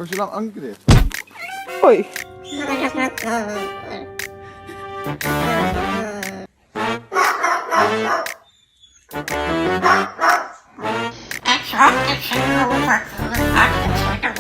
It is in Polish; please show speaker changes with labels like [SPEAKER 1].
[SPEAKER 1] Kan je lang angkrit?
[SPEAKER 2] Uy.
[SPEAKER 3] Ik schrok, ik ging over. Ik